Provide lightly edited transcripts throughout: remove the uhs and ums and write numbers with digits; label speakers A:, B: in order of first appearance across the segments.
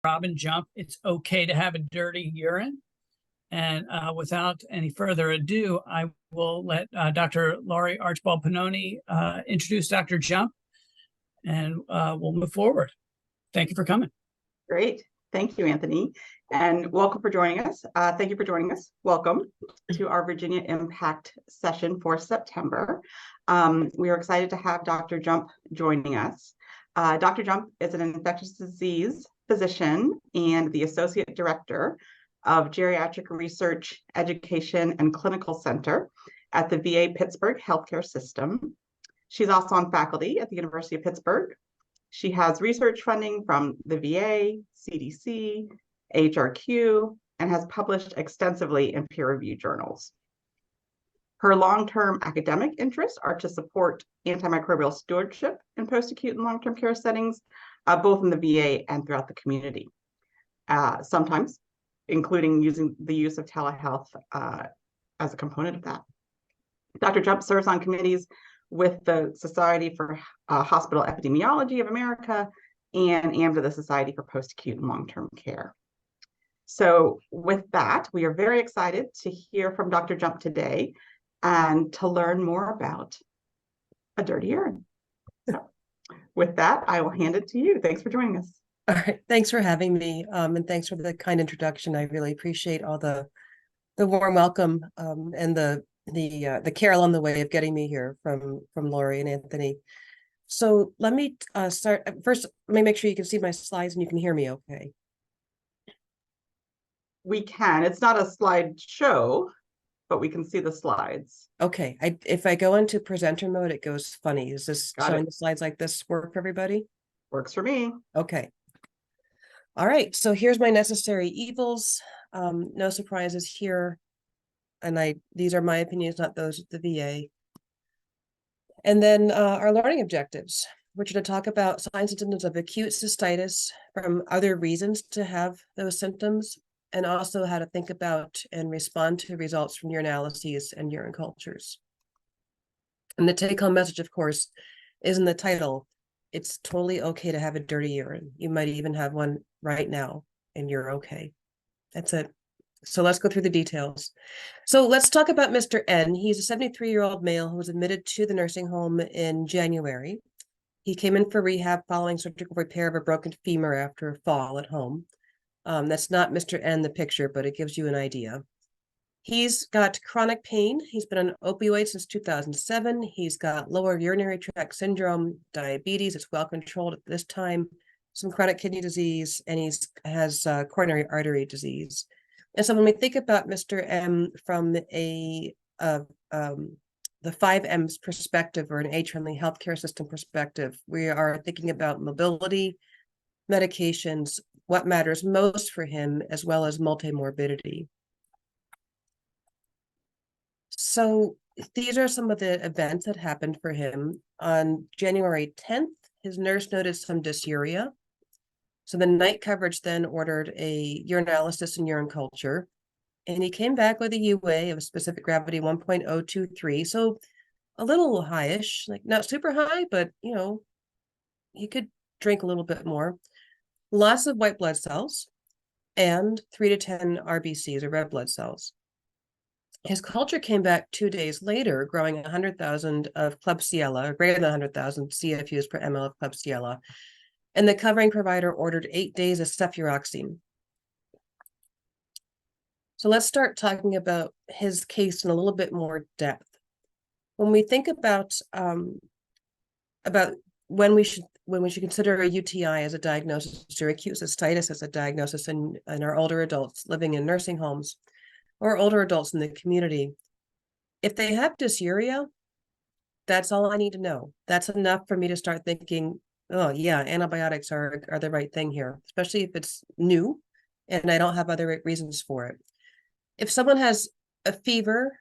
A: Robin Jump. It's okay to have a dirty urine. And without any further ado, I will let Dr. Laurie Archibald Pannoni introduce Dr. Jump, and we'll move forward. Thank you for coming.
B: Great. Thank you, Anthony. And welcome for joining us. Thank you for joining us. Welcome to our Virginia Impact session for September. We are excited to have Dr. Jump joining us. Dr. Jump is an infectious disease physician and the Associate Director of Geriatric Research, Education, and Clinical Center at the VA Pittsburgh Healthcare System. She's also on faculty at the University of Pittsburgh. She has research funding from the VA, CDC, HRQ, and has published extensively in peer-reviewed journals. Her long-term academic interests are to support antimicrobial stewardship in post-acute and long-term care settings, both in the VA and throughout the community, sometimes including using the use of telehealth as a component of that. Dr. Jump serves on committees with the Society for Hospital Epidemiology of America and AMDA, the Society for Post-Acute and Long-Term Care. So with that, we are very excited to hear from Dr. Jump today and to learn more about a dirty urine. So with that, I will hand it to you. Thanks for joining us.
C: All right, thanks for having me, and thanks for the kind introduction. I really appreciate all the warm welcome and the care along the way of getting me here from Laurie and Anthony. So let me start. First, let me make sure you can see my slides and you can hear me okay.
B: We can. It's not a slideshow, but we can see the slides.
C: Okay. If I go into presenter mode, it goes funny. Is this showing the slides like this work for everybody?
B: Works for me.
C: Okay. All right. So here's my necessary evils. No surprises here. And these are my opinions, not those of the VA. And then our learning objectives. We're going to talk about signs and symptoms of acute cystitis from other reasons to have those symptoms, and also how to think about and respond to results from urinalyses and urine cultures. And the take-home message, of course, is in the title. It's totally okay to have a dirty urine. You might even have one right now, and you're okay. That's it. So let's go through the details. So let's talk about Mr. N. He's a 73-year-old male who was admitted to the nursing home in January. He came in for rehab following surgical repair of a broken femur after a fall at home. That's not Mr. N, the picture, but it gives you an idea. He's got chronic pain. He's been on opioids since 2007. He's got lower urinary tract syndrome, diabetes. It's well controlled at this time, some chronic kidney disease, and he has coronary artery disease. And so when we think about Mr. M from the 5 M's perspective, or an age-friendly healthcare system perspective, we are thinking about mobility, medications, what matters most for him, as well as multimorbidity. So these are some of the events that happened for him. On January 10th, his nurse noticed some dysuria. So the night coverage then ordered a urinalysis and urine culture, and he came back with a UA of specific gravity 1.023. So a little highish, like not super high, but you know, he could drink a little bit more. Lots of white blood cells and 3 to 10 RBCs, or red blood cells. His culture came back 2 days later, growing 100,000 of Klebsiella, or greater than 100,000 CFUs per ml of Klebsiella. And the covering provider ordered 8 days of cefuroxime. So let's start talking about his case in a little bit more depth. When we think about when we should consider a UTI as a diagnosis, or acute cystitis as a diagnosis in our older adults living in nursing homes, or older adults in the community, if they have dysuria, that's all I need to know. That's enough for me to start thinking, oh yeah, antibiotics are the right thing here, especially if it's new and I don't have other reasons for it. If someone has a fever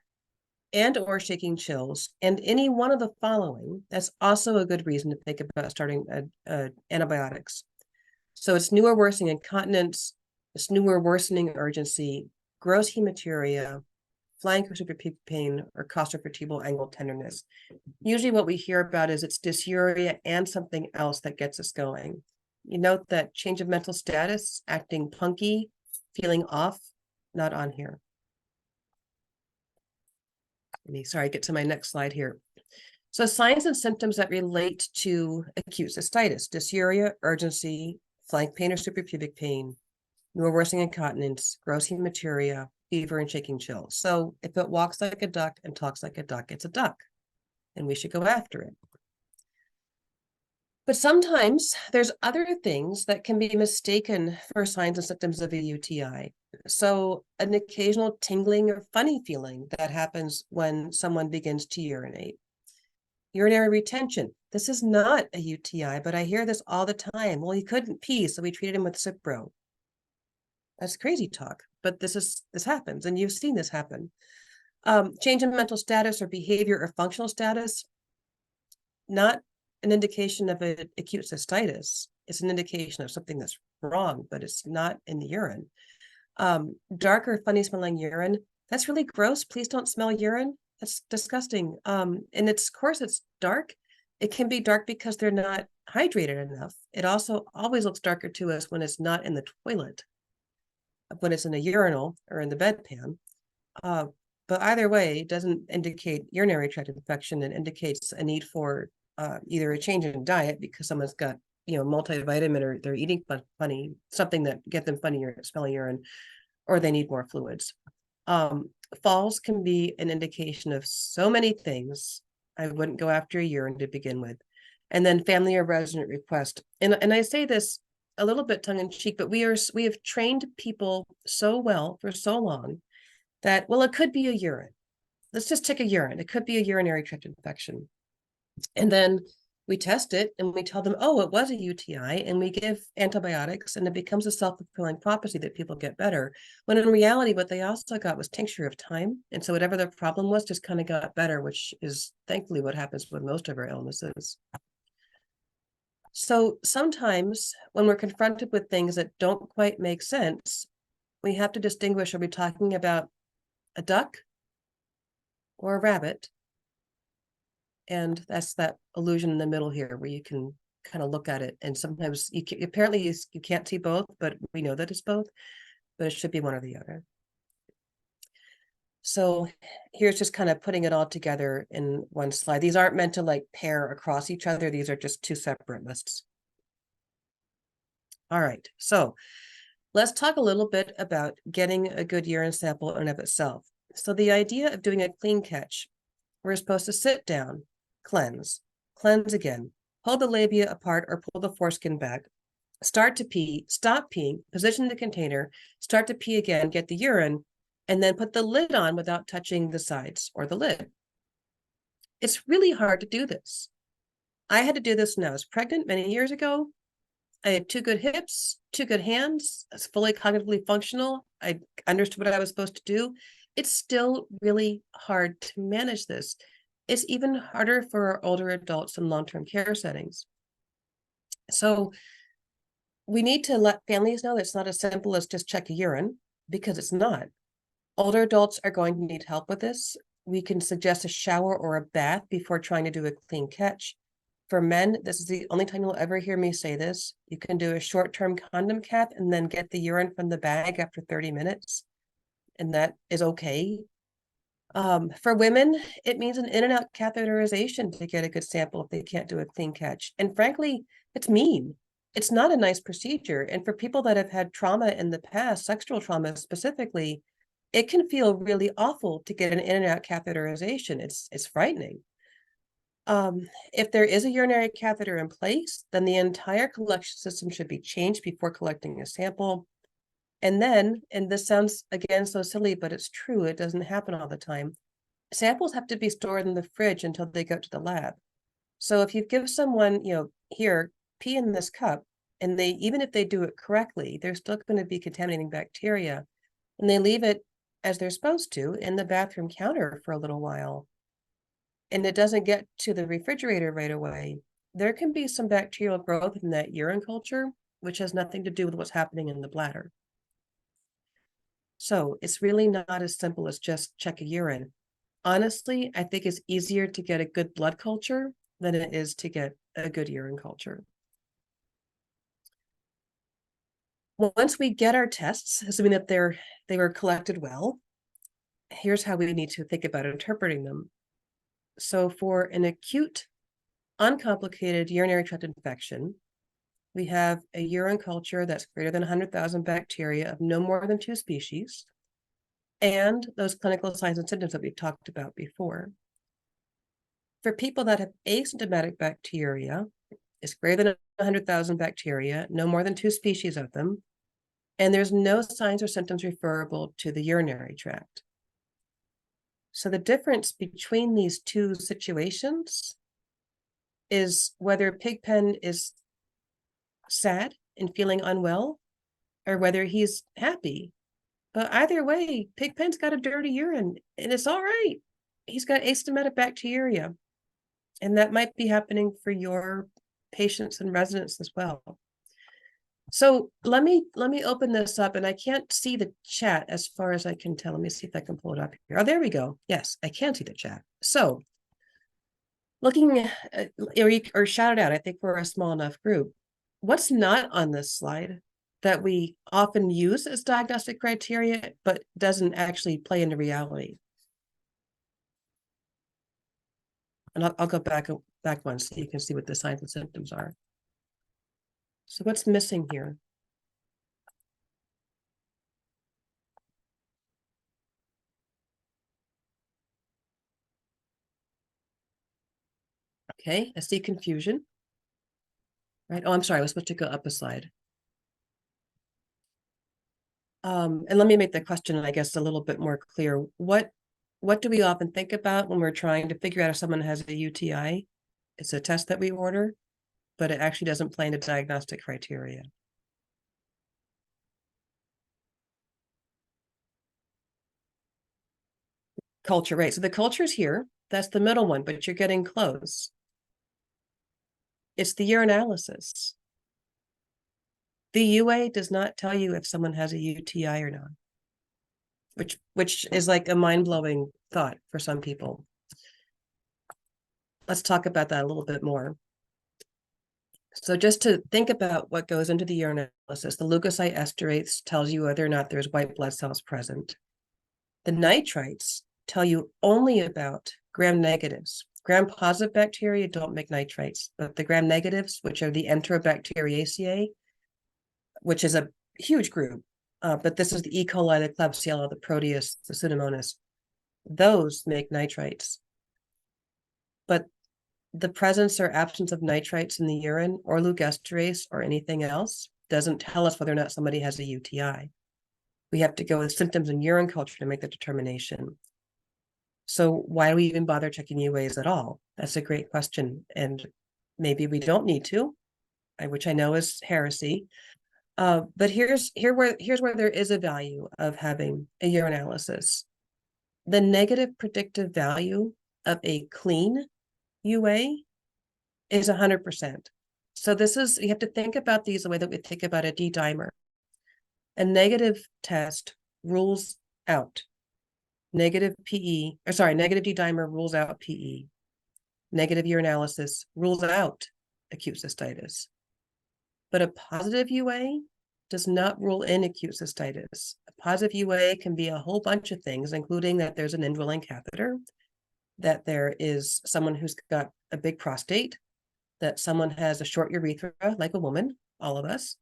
C: and or shaking chills and any one of the following, that's also a good reason to think about starting antibiotics. So it's new or worsening incontinence, it's new or worsening urgency, gross hematuria, flying cruciferous pain, or costovertebral angle tenderness. Usually what we hear about is it's dysuria and something else that gets us going. You note that change of mental status, acting punky, feeling off, not on here. Sorry, get to my next slide here. So signs and symptoms that relate to acute cystitis: dysuria, urgency, flank pain or suprapubic pain, more worsening incontinence, gross hematuria, fever, and shaking chills. So if it walks like a duck and talks like a duck, it's a duck, and we should go after it. But sometimes there's other things that can be mistaken for signs and symptoms of a UTI. So an occasional tingling or funny feeling that happens when someone begins to urinate. Urinary retention. This is not a UTI, but I hear this all the time. Well, he couldn't pee, so we treated him with Cipro. That's crazy talk, but this happens, and you've seen this happen. Change in mental status or behavior or functional status, not an indication of an acute cystitis. It's an indication of something that's wrong, but it's not in the urine. Dark or funny smelling urine, that's really gross. Please don't smell urine. That's disgusting. And of course it's dark. It can be dark because they're not hydrated enough. It also always looks darker to us when it's not in the toilet, when it's in a urinal or in the bedpan. But either way, it doesn't indicate urinary tract infection. It indicates a need for either a change in diet because someone's got, multivitamin, or they're eating funny, something that get them funny or smelly urine, or they need more fluids. Falls can be an indication of so many things. I wouldn't go after a urine to begin with. And then family or resident request. And I say this a little bit tongue in cheek, but we have trained people so well for so long that, well, it could be a urine. Let's just take a urine. It could be a urinary tract infection. And then we test it and we tell them, oh, it was a UTI, and we give antibiotics, and it becomes a self-fulfilling prophecy that people get better. When in reality, what they also got was tincture of time. And so whatever their problem was just kind of got better, which is thankfully what happens with most of our illnesses. So sometimes when we're confronted with things that don't quite make sense, we have to distinguish, are we talking about a duck or a rabbit? And that's that illusion in the middle here where you can kind of look at it. And sometimes you can't see both, but we know that it's both, but it should be one or the other. So here's just kind of putting it all together in one slide. These aren't meant to like pair across each other. These are just two separate lists. All right, so let's talk a little bit about getting a good urine sample in and of itself. So the idea of doing a clean catch, we're supposed to sit down, cleanse again, pull the labia apart or pull the foreskin back, start to pee, stop peeing, position the container, start to pee again, get the urine, and then put the lid on without touching the sides or the lid. It's really hard to do this. I had to do this when I was pregnant many years ago. I had 2 good hips, 2 good hands. I was fully cognitively functional. I understood what I was supposed to do. It's still really hard to manage this. It's even harder for our older adults in long-term care settings. So we need to let families know that it's not as simple as just check a urine, because it's not. Older adults are going to need help with this. We can suggest a shower or a bath before trying to do a clean catch. For men, this is the only time you'll ever hear me say this. You can do a short-term condom cap and then get the urine from the bag after 30 minutes. And that is okay. For women, it means an in and out catheterization to get a good sample if they can't do a clean catch. And frankly, it's mean. It's not a nice procedure. And for people that have had trauma in the past, sexual trauma specifically, it can feel really awful to get an in and out catheterization. It's frightening. If there is a urinary catheter in place, then the entire collection system should be changed before collecting a sample. And then, and this sounds again so silly, but it's true, it doesn't happen all the time, samples have to be stored in the fridge until they go to the lab. So if you give someone, here, pee in this cup, and even if they do it correctly, they're still going to be contaminating bacteria, and they leave it as they're supposed to in the bathroom counter for a little while, and it doesn't get to the refrigerator right away, there can be some bacterial growth in that urine culture, which has nothing to do with what's happening in the bladder. So it's really not as simple as just check a urine. Honestly, I think it's easier to get a good blood culture than it is to get a good urine culture. once we get our tests, assuming that they were collected well, here's how we need to think about interpreting them. So for an acute, uncomplicated urinary tract infection, we have a urine culture that's greater than 100,000 bacteria of no more than 2 species, and those clinical signs and symptoms that we talked about before. For people that have asymptomatic bacteria, it's greater than 100,000 bacteria, no more than 2 species of them, and there's no signs or symptoms referable to the urinary tract. So the difference between these two situations is whether Pigpen is sad and feeling unwell, or whether he's happy. But either way, Pigpen's got a dirty urine, and it's all right. He's got asymptomatic bacteria, and that might be happening for your patients and residents as well. So let me open this up, and I can't see the chat as far as I can tell. Let me see if I can pull it up here. Oh, there we go. Yes, I can see the chat. So looking at, or shout it out, I think we're a small enough group. What's not on this slide that we often use as diagnostic criteria, but doesn't actually play into reality? And I'll go back one so you can see what the signs and symptoms are. So what's missing here? Okay, I see confusion. Right. Oh, I'm sorry. I was supposed to go up a slide. And let me make the question, I guess, a little bit more clear. What do we often think about when we're trying to figure out if someone has a UTI? It's a test that we order, but it actually doesn't play into diagnostic criteria. Culture, right? So the culture is here. That's the middle one, but you're getting close. It's the urinalysis. The UA does not tell you if someone has a UTI or not, which is like a mind-blowing thought for some people. Let's talk about that a little bit more. So just to think about what goes into the urinalysis, the leukocyte esterates tells you whether or not there's white blood cells present. The nitrites tell you only about gram negatives. Gram-positive bacteria don't make nitrites, but the gram negatives, which are the Enterobacteriaceae, which is a huge group, but this is the E. coli, the Klebsiella, the Proteus, the Pseudomonas. Those make nitrites. But the presence or absence of nitrites in the urine or leukesterase or anything else doesn't tell us whether or not somebody has a UTI. We have to go with symptoms and urine culture to make the determination. So why do we even bother checking UAs at all? That's a great question. And maybe we don't need to, which I know is heresy. But here's where there is a value of having a urinalysis. The negative predictive value of a clean UA is 100%. So you have to think about these the way that we think about a D-dimer. A negative test rules out negative D-dimer rules out PE. Negative urinalysis rules out acute cystitis. But a positive UA does not rule in acute cystitis. A positive UA can be a whole bunch of things, including that there's an indwelling catheter, that there is someone who's got a big prostate, that someone has a short urethra, like a woman, all of us.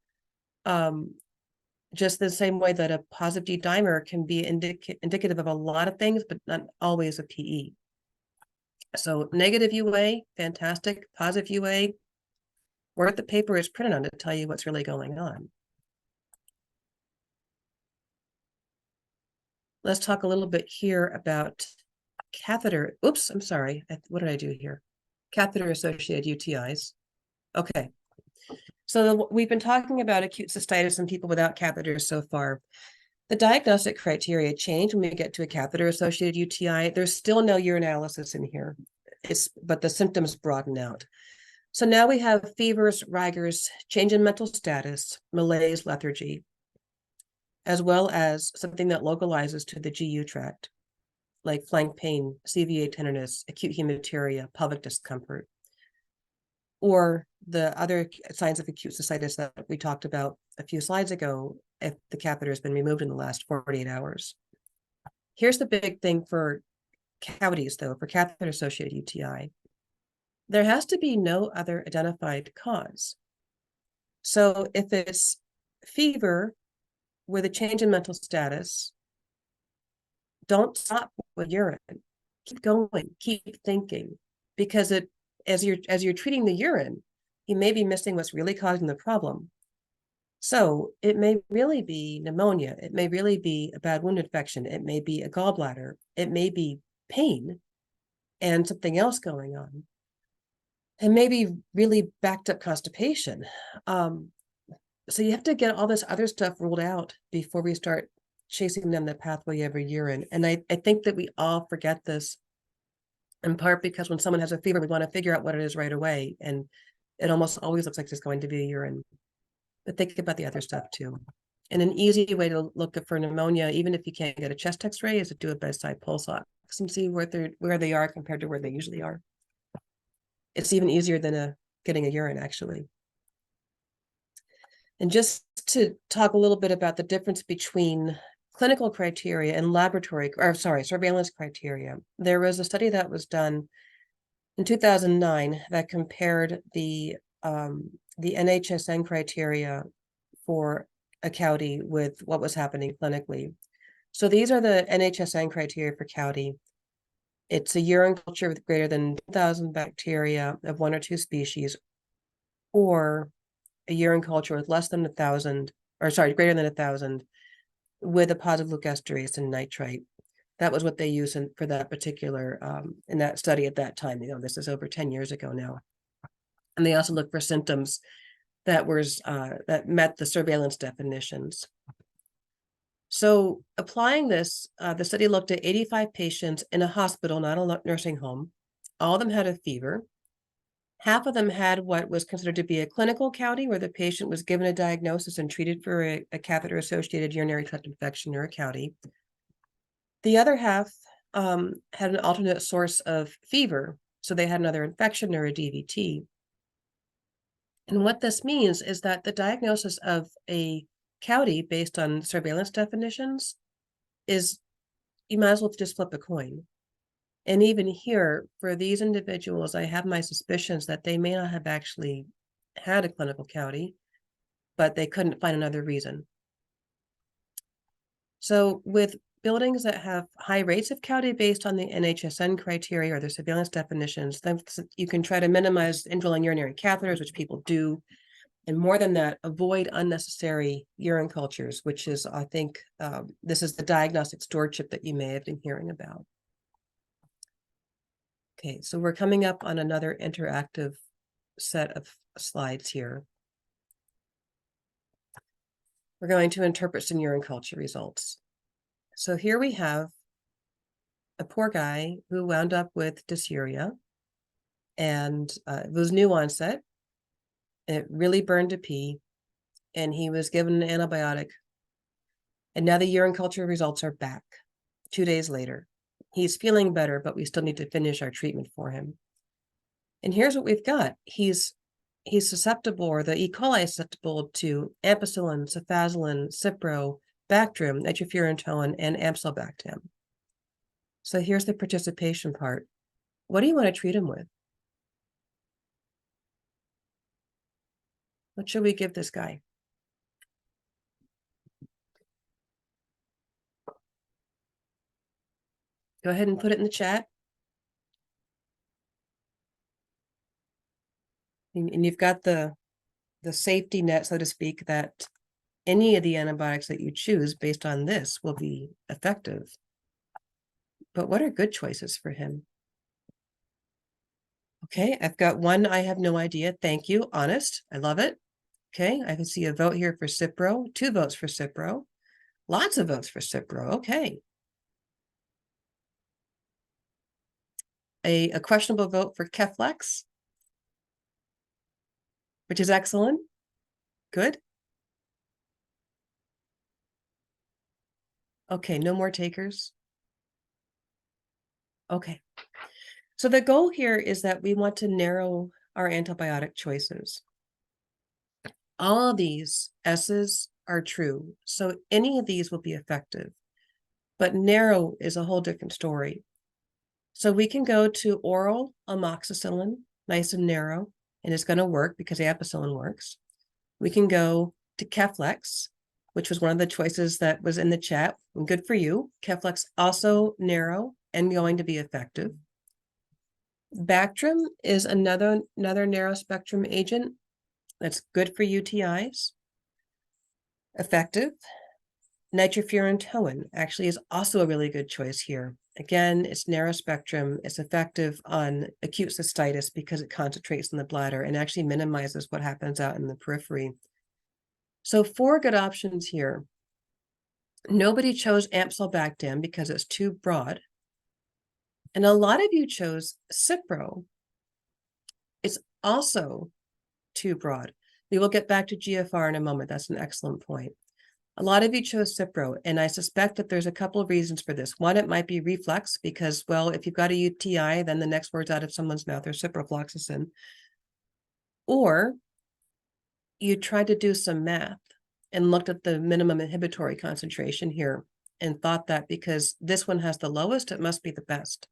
C: Just the same way that a positive D-dimer can be indicative of a lot of things, but not always a PE. So negative UA, fantastic. Positive UA, what the paper is printed on to tell you what's really going on. Let's talk a little bit here about catheter. Oops, I'm sorry. What did I do here? Catheter-associated UTIs. Okay. So we've been talking about acute cystitis in people without catheters so far. The diagnostic criteria change when we get to a catheter-associated UTI. There's still no urinalysis in here, but the symptoms broaden out. So now we have fevers, rigors, change in mental status, malaise, lethargy, as well as something that localizes to the GU tract, like flank pain, CVA tenderness, acute hematuria, pelvic discomfort, or the other signs of acute cystitis that we talked about, a few slides ago if the catheter has been removed in the last 48 hours. Here's the big thing for cavities, though, for catheter-associated UTI. There has to be no other identified cause. So if it's fever with a change in mental status, don't stop with urine. Keep going, keep thinking, because as you're treating the urine, you may be missing what's really causing the problem. So it may really be pneumonia. It may really be a bad wound infection. It may be a gallbladder. It may be pain and something else going on. And maybe really backed up constipation. So you have to get all this other stuff ruled out before we start chasing down the pathway of urine. And I think that we all forget this, in part because when someone has a fever, we want to figure out what it is right away. And it almost always looks like there's going to be urine. But think about the other stuff too. And an easy way to look for pneumonia, even if you can't get a chest x-ray, is to do a bedside pulse ox and see where they are compared to where they usually are. It's even easier than getting a urine, actually. And just to talk a little bit about the difference between clinical criteria and surveillance criteria. There was a study that was done in 2009 that compared the NHSN criteria for a CAUTI with what was happening clinically. So these are the NHSN criteria for CAUTI. It's a urine culture with greater than 1,000 bacteria of one or two species, or a urine culture with less than 1,000, greater than 1,000, with a positive leukosterase and nitrite. That was what they used for that particular, in that study at that time. This is over 10 years ago now. And they also looked for symptoms that met the surveillance definitions. So applying this, the study looked at 85 patients in a hospital, not a nursing home. All of them had a fever. Half of them had what was considered to be a clinical CAUTI, where the patient was given a diagnosis and treated for a catheter-associated urinary tract infection or a CAUTI. The other half had an alternate source of fever, so they had another infection or a DVT. And what this means is that the diagnosis of a CAUTI based on surveillance definitions is, you might as well just flip a coin. And even here, for these individuals, I have my suspicions that they may not have actually had a clinical CAUTI, but they couldn't find another reason. So with buildings that have high rates of CAUTI based on the NHSN criteria or the surveillance definitions, then you can try to minimize indwelling urinary catheters, which people do. And more than that, avoid unnecessary urine cultures, which is, I think, this is the diagnostic stewardship that you may have been hearing about. Okay, so we're coming up on another interactive set of slides here. We're going to interpret some urine culture results. So here we have a poor guy who wound up with dysuria, and it was new onset. It really burned to pee, and he was given an antibiotic. And now the urine culture results are back 2 days later. He's feeling better, but we still need to finish our treatment for him. And here's what we've got. He's susceptible, or the E. coli is susceptible to ampicillin, cefazolin, Cipro, Bactrim, nitrofurantoin, and Amsulbactam. So here's the participation part. What do you want to treat him with? What should we give this guy? Go ahead and put it in the chat. And you've got the safety net, so to speak, that any of the antibiotics that you choose based on this will be effective. But what are good choices for him? Okay, I've got one, I have no idea. Thank you, honest. I love it. Okay, I can see a vote here for Cipro, 2 votes for Cipro, lots of votes for Cipro. Okay. A questionable vote for Keflex, which is excellent. Good. Okay, no more takers. Okay. So the goal here is that we want to narrow our antibiotic choices. All of these S's are true. So any of these will be effective, but narrow is a whole different story. So we can go to oral amoxicillin, nice and narrow, and it's going to work because ampicillin works. We can go to Keflex, which was one of the choices that was in the chat. And good for you. Keflex also narrow and going to be effective. Bactrim is another narrow spectrum agent that's good for UTIs. Effective. Nitrofurantoin actually is also a really good choice here. Again, it's narrow spectrum. It's effective on acute cystitis because it concentrates in the bladder and actually minimizes what happens out in the periphery. So 4 good options here. Nobody chose Amsulbactam because it's too broad. And a lot of you chose Cipro. It's also too broad. We will get back to GFR in a moment. That's an excellent point. A lot of you chose Cipro, and I suspect that there's a couple of reasons for this. One, it might be reflex because, well, if you've got a UTI, then the next words out of someone's mouth are ciprofloxacin. Or you tried to do some math and looked at the minimum inhibitory concentration here and thought that because this one has the lowest, it must be the best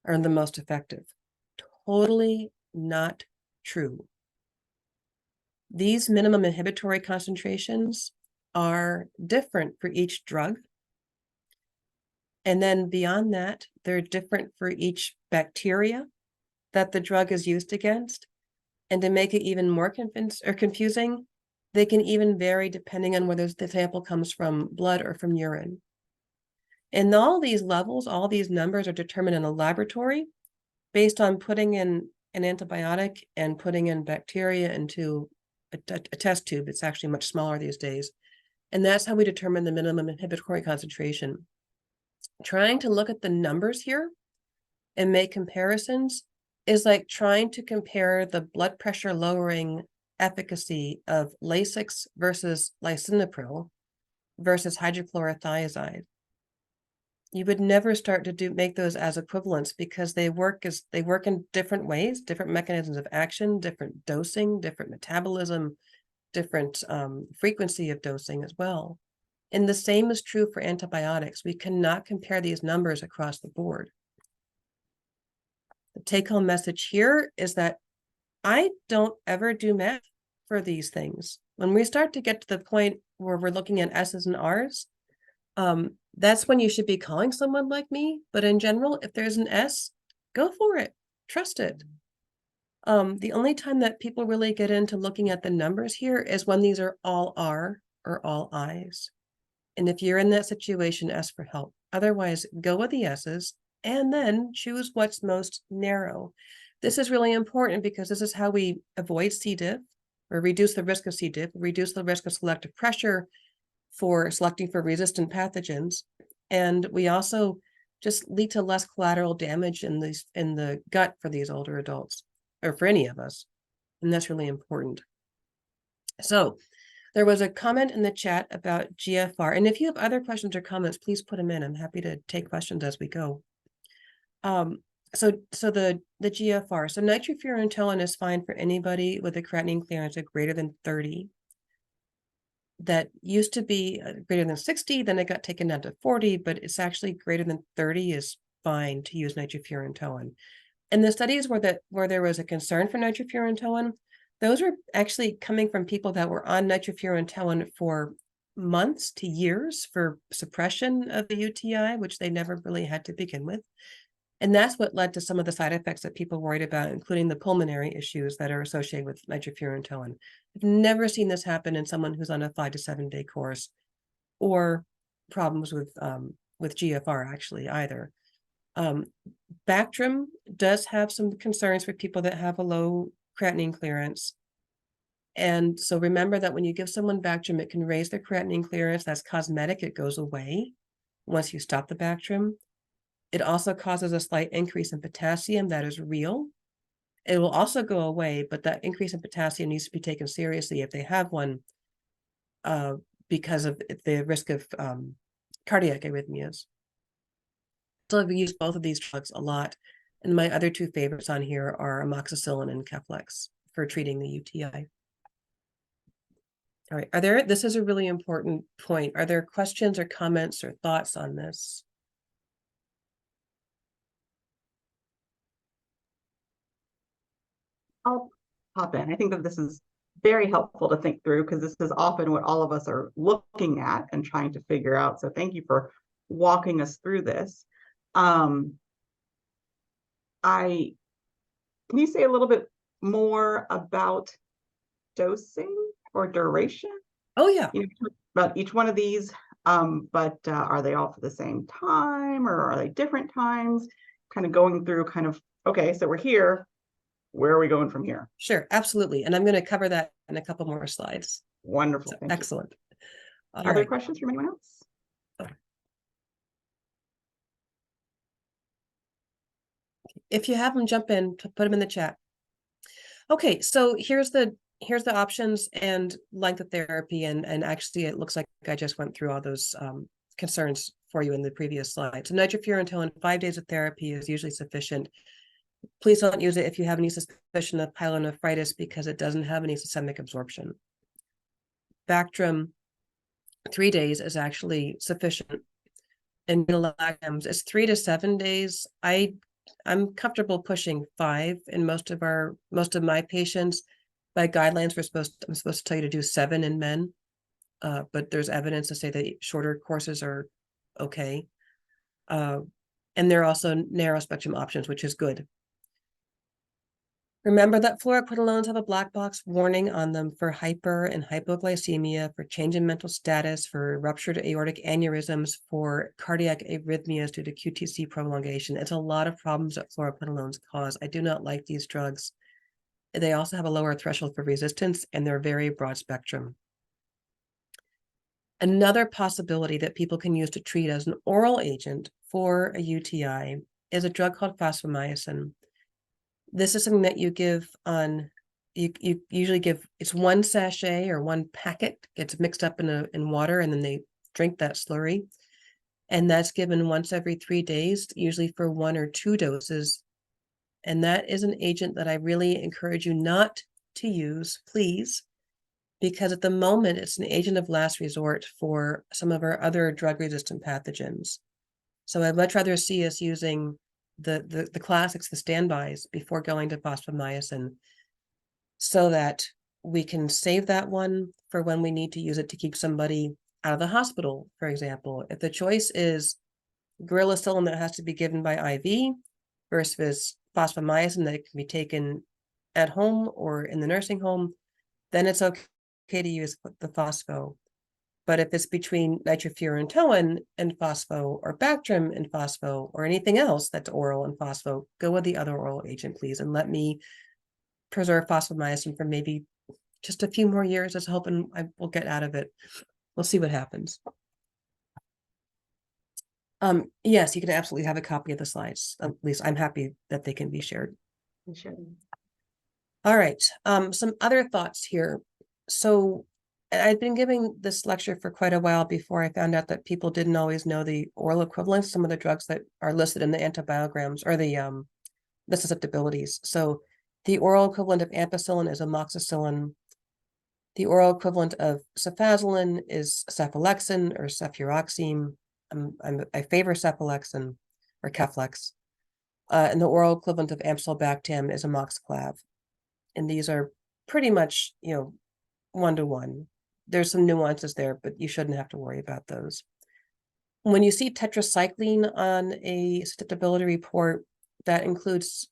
C: or the most effective. Totally not true. These minimum inhibitory concentrations are different for each drug. And then beyond that, they're different for each bacteria that the drug is used against. And to make it even more confusing, they can even vary depending on whether the sample comes from blood or from urine. And all these levels, all these numbers are determined in a laboratory based on putting in an antibiotic and putting in bacteria into a test tube. It's actually much smaller these days. And that's how we determine the minimum inhibitory concentration. Trying to look at the numbers here and make comparisons is like trying to compare the blood pressure lowering efficacy of Lasix versus lisinopril versus hydrochlorothiazide. You would never start to make those as equivalents because they work in different ways, different mechanisms of action, different dosing, different metabolism, different frequency of dosing as well. And the same is true for antibiotics. We cannot compare these numbers across the board. The take-home message here is that I don't ever do math for these things. When we start to get to the point where we're looking at S's and R's, that's when you should be calling someone like me. But in general, if there's an S, go for it. Trust it. The only time that people really get into looking at the numbers here is when these are all R or all I's. And if you're in that situation, ask for help. Otherwise, go with the S's and then choose what's most narrow. This is really important because this is how we avoid C. diff or reduce the risk of C. diff, reduce the risk of selective pressure for selecting for resistant pathogens. And we also just lead to less collateral damage in the gut for these older adults or for any of us. And that's really important. So there was a comment in the chat about GFR. And if you have other questions or comments, please put them in. I'm happy to take questions as we go. So the GFR. So nitrofurantoin is fine for anybody with a creatinine clearance of greater than 30. That used to be greater than 60, then it got taken down to 40, but it's actually greater than 30 is fine to use nitrofurantoin. And the studies where there was a concern for nitrofurantoin, those are actually coming from people that were on nitrofurantoin for months to years for suppression of the UTI, which they never really had to begin with. And that's what led to some of the side effects that people worried about, including the pulmonary issues that are associated with nitrofurantoin. I've never seen this happen in someone who's on a 5 to 7 day course, or problems with GFR actually either. Bactrim does have some concerns for people that have a low creatinine clearance. And so remember that when you give someone Bactrim, it can raise their creatinine clearance. That's cosmetic. It goes away once you stop the Bactrim. It also causes a slight increase in potassium that is real. It will also go away, but that increase in potassium needs to be taken seriously if they have one because of the risk of cardiac arrhythmias. So I've used both of these drugs a lot. And my other 2 favorites on here are amoxicillin and Keflex for treating the UTI. All right, this is a really important point. Are there questions or comments or thoughts on this?
B: I'll pop in. I think that this is very helpful to think through because this is often what all of us are looking at and trying to figure out. So thank you for walking us through this. Can you say a little bit more about dosing or duration?
C: Oh, yeah.
B: You know, about each one of these, but are they all for the same time or are they different times? Kind of going through okay, so we're here. Where are we going from here?
C: Sure, absolutely. And I'm going to cover that in a couple more slides.
B: Wonderful.
C: So,
B: thank you.
C: Excellent.
B: Other questions from anyone else?
C: If you have them, jump in, put them in the chat. Okay, so here's the options and length of therapy, and actually it looks like I just went through all those concerns for you in the previous slide. So nitrofurantoin, 5 days of therapy is usually sufficient. Please don't use it if you have any suspicion of pyelonephritis because it doesn't have any systemic absorption. Bactrim, 3 days is actually sufficient. And beta-lactams is 3 to 7 days. I'm comfortable pushing 5 in most of my patients. By guidelines, I'm supposed to tell you to do 7 in men, but there's evidence to say that shorter courses are okay. And there are also narrow spectrum options, which is good. Remember that fluoroquinolones have a black box warning on them for hyper and hypoglycemia, for change in mental status, for ruptured aortic aneurysms, for cardiac arrhythmias due to QTc prolongation. It's a lot of problems that fluoroquinolones cause. I do not like these drugs. They also have a lower threshold for resistance, and they're very broad spectrum. Another possibility that people can use to treat as an oral agent for a UTI is a drug called fosfomycin. This is something that you give on, you usually give, it's 1 sachet or 1 packet, gets mixed up in water, and then they drink that slurry. And that's given once every 3 days, usually for 1 or 2 doses. And that is an agent that I really encourage you not to use, please, because at the moment it's an agent of last resort for some of our other drug-resistant pathogens. So I'd much rather see us using the classics, the standbys, before going to fosfomycin, so that we can save that one for when we need to use it to keep somebody out of the hospital, for example. If the choice is gorillacillin that has to be given by IV versus fosfomycin that can be taken at home or in the nursing home, then it's okay to use the phospho. But if it's between nitrofurantoin and phospho, or Bactrim and phospho, or anything else that's oral and phospho, go with the other oral agent, please, and let me preserve fosfomycin for maybe just a few more years. As hoping I will get out of it. We'll see what happens. Yes, you can absolutely have a copy of the slides. At least I'm happy that they can be shared.
B: Sure.
C: All right. Some other thoughts here. So I've been giving this lecture for quite a while before I found out that people didn't always know the oral equivalents, some of the drugs that are listed in the antibiograms or the susceptibilities. So the oral equivalent of ampicillin is amoxicillin. The oral equivalent of cefazolin is cephalexin or cefuroxime. I favor cephalexin or Keflex. And the oral equivalent of amsulbactam is amoxiclav. And these are pretty much, 1-to-1. There's some nuances there, but you shouldn't have to worry about those. When you see tetracycline on a susceptibility report, that includes,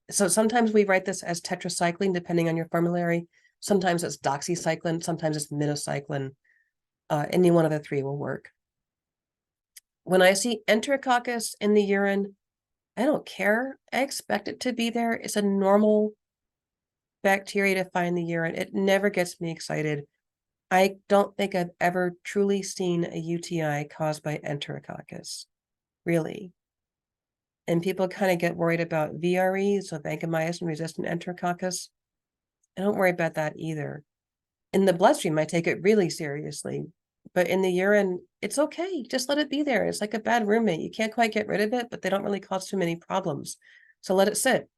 C: so sometimes we write this as tetracycline, depending on your formulary. Sometimes it's doxycycline, sometimes it's minocycline. Any one of the 3 will work. When I see Enterococcus in the urine, I don't care. I expect it to be there. It's a normal bacteria to find the urine. It never gets me excited. I don't think I've ever truly seen a UTI caused by Enterococcus, really. And people kind of get worried about VRE, so vancomycin-resistant Enterococcus. I don't worry about that either. In the bloodstream, I take it really seriously. But in the urine, it's okay. Just let it be there. It's like a bad roommate. You can't quite get rid of it, but they don't really cause too many problems. So let it sit.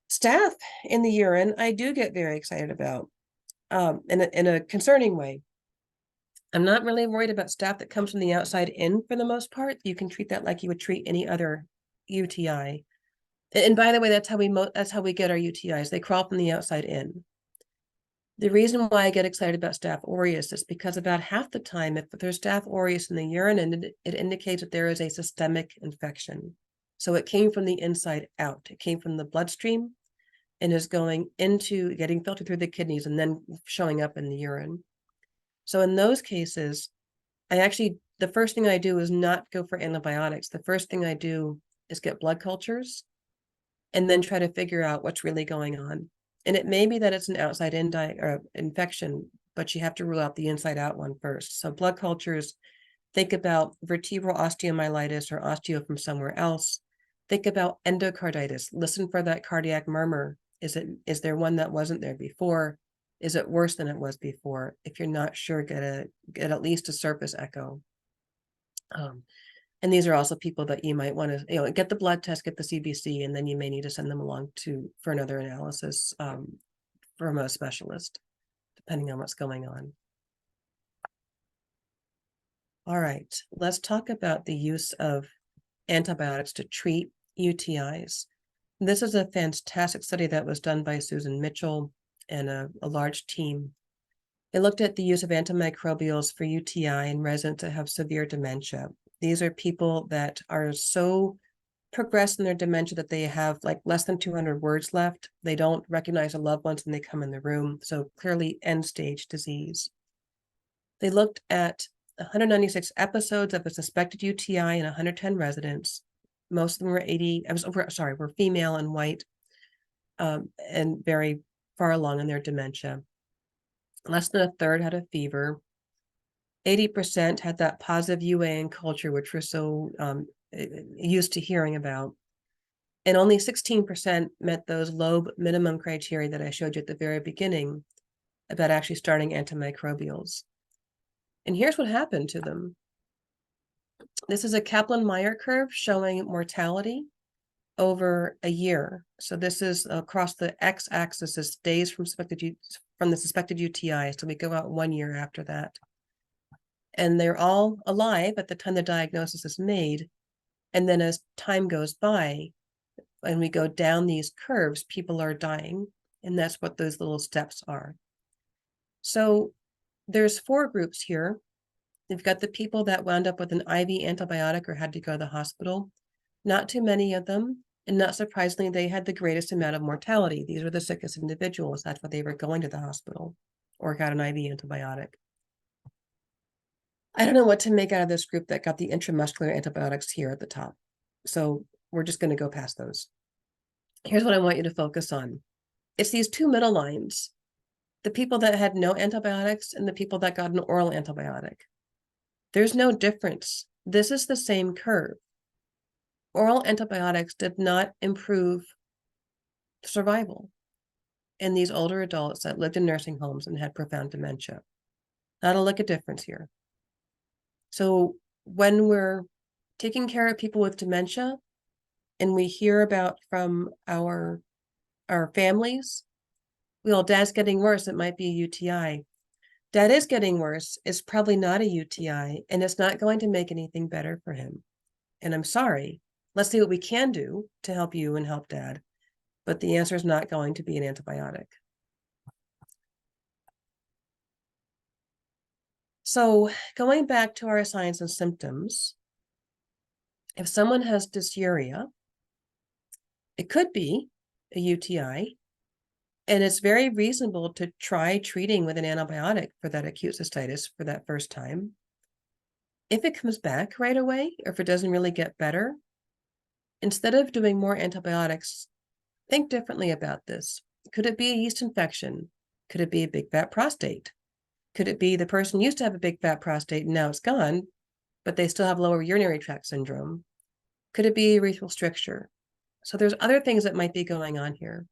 C: Staph in the urine, I do get very excited about. in a concerning way. I'm not really worried about staph that comes from the outside in for the most part. You can treat that like you would treat any other UTI. And by the way, that's how we get our UTIs. They crawl from the outside in. The reason why I get excited about Staph aureus is because about half the time, if there's Staph aureus in the urine, and it indicates that there is a systemic infection. So it came from the inside out. It came from the bloodstream and is going into getting filtered through the kidneys and then showing up in the urine. So in those cases, the first thing I do is not go for antibiotics. The first thing I do is get blood cultures and then try to figure out what's really going on. And it may be that it's an outside in infection, but you have to rule out the inside out one first. So blood cultures, think about vertebral osteomyelitis or osteo from somewhere else. Think about endocarditis. Listen for that cardiac murmur. Is there one that wasn't there before? Is it worse than it was before? If you're not sure, get at least a surface echo. And these are also people that you might want to, get the blood test, get the CBC, and then you may need to send them along for another analysis from a specialist, depending on what's going on. All right, let's talk about the use of antibiotics to treat UTIs. This is a fantastic study that was done by Susan Mitchell and a large team. They looked at the use of antimicrobials for UTI in residents that have severe dementia. These are people that are so progressed in their dementia that they have like less than 200 words left. They don't recognize their loved ones when they come in the room. So clearly end stage disease. They looked at 196 episodes of a suspected UTI in 110 residents. Most of them were female and white, and very far along in their dementia. Less than a third had a fever. 80% had that positive UAN culture, which we're so used to hearing about. And only 16% met those lobe minimum criteria that I showed you at the very beginning about actually starting antimicrobials. And here's what happened to them. This is a Kaplan-Meier curve showing mortality over a year. So this is across the x-axis is days from the suspected UTI. So we go out 1 year after that. And they're all alive at the time the diagnosis is made. And then as time goes by, and we go down these curves, people are dying. And that's what those little steps are. So there's 4 groups here. You've got the people that wound up with an IV antibiotic or had to go to the hospital. Not too many of them. And not surprisingly, they had the greatest amount of mortality. These were the sickest individuals. That's why they were going to the hospital or got an IV antibiotic. I don't know what to make out of this group that got the intramuscular antibiotics here at the top. So we're just going to go past those. Here's what I want you to focus on. It's these 2 middle lines, the people that had no antibiotics and the people that got an oral antibiotic. There's no difference. This is the same curve. Oral antibiotics did not improve survival in these older adults that lived in nursing homes and had profound dementia. Not a lick of difference here. So when we're taking care of people with dementia and we hear about from our families, well, dad's getting worse, it might be a UTI. Dad is getting worse, it's probably not a UTI, and it's not going to make anything better for him. And I'm sorry, let's see what we can do to help you and help dad. But the answer is not going to be an antibiotic. So going back to our signs and symptoms, if someone has dysuria, it could be a UTI, and it's very reasonable to try treating with an antibiotic for that acute cystitis for that first time. If it comes back right away, or if it doesn't really get better, instead of doing more antibiotics, think differently about this. Could it be a yeast infection? Could it be a big fat prostate? Could it be the person used to have a big fat prostate and now it's gone, but they still have lower urinary tract syndrome? Could it be urethral stricture? So there's other things that might be going on here.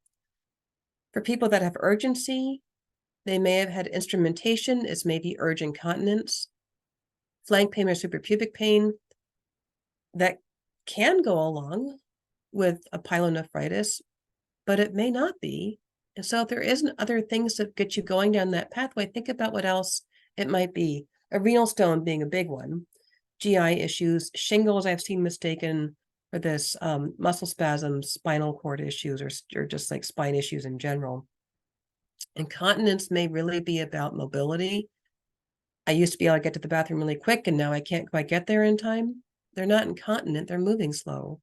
C: For people that have urgency, they may have had instrumentation. It's maybe urge incontinence, flank pain or suprapubic pain that can go along with a pyelonephritis, but it may not be. And so if there isn't other things that get you going down that pathway, think about what else it might be. A renal stone being a big one, GI issues, shingles I've seen mistaken for this, muscle spasms, spinal cord issues, or just like spine issues in general. Incontinence may really be about mobility. I used to be able to get to the bathroom really quick, and now I can't quite get there in time. They're not incontinent, they're moving slow.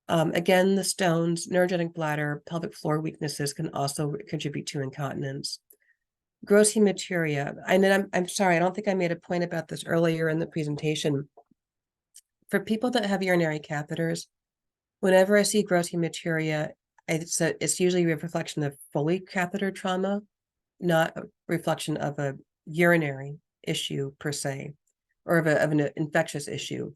C: Again, the stones, neurogenic bladder, pelvic floor weaknesses can also contribute to incontinence. Gross hematuria. I'm sorry, I don't think I made a point about this earlier in the presentation. For people that have urinary catheters, whenever I see gross hematuria, it's usually a reflection of Foley catheter trauma, not a reflection of a urinary issue per se, or of an infectious issue.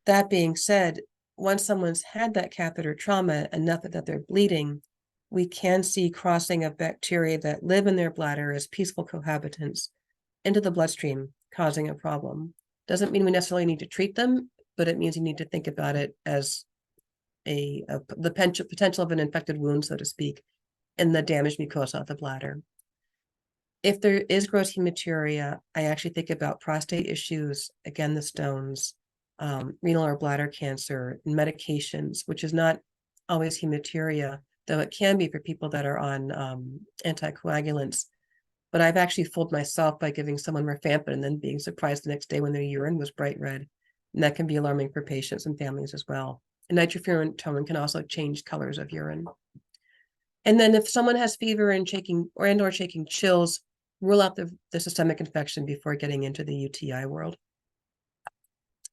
C: That being said, once someone's had that catheter trauma enough that they're bleeding, we can see crossing of bacteria that live in their bladder as peaceful cohabitants into the bloodstream, causing a problem. Doesn't mean we necessarily need to treat them, but it means you need to think about it as the potential of an infected wound, so to speak, in the damaged mucosa of the bladder. If there is gross hematuria, I actually think about prostate issues, again, the stones, renal or bladder cancer, and medications, which is not always hematuria, though it can be for people that are on anticoagulants. But I've actually fooled myself by giving someone rifampin and then being surprised the next day when their urine was bright red. And that can be alarming for patients and families as well. And nitrofurantoin can also change colors of urine. And then if someone has fever and shaking chills, rule out the systemic infection before getting into the UTI world.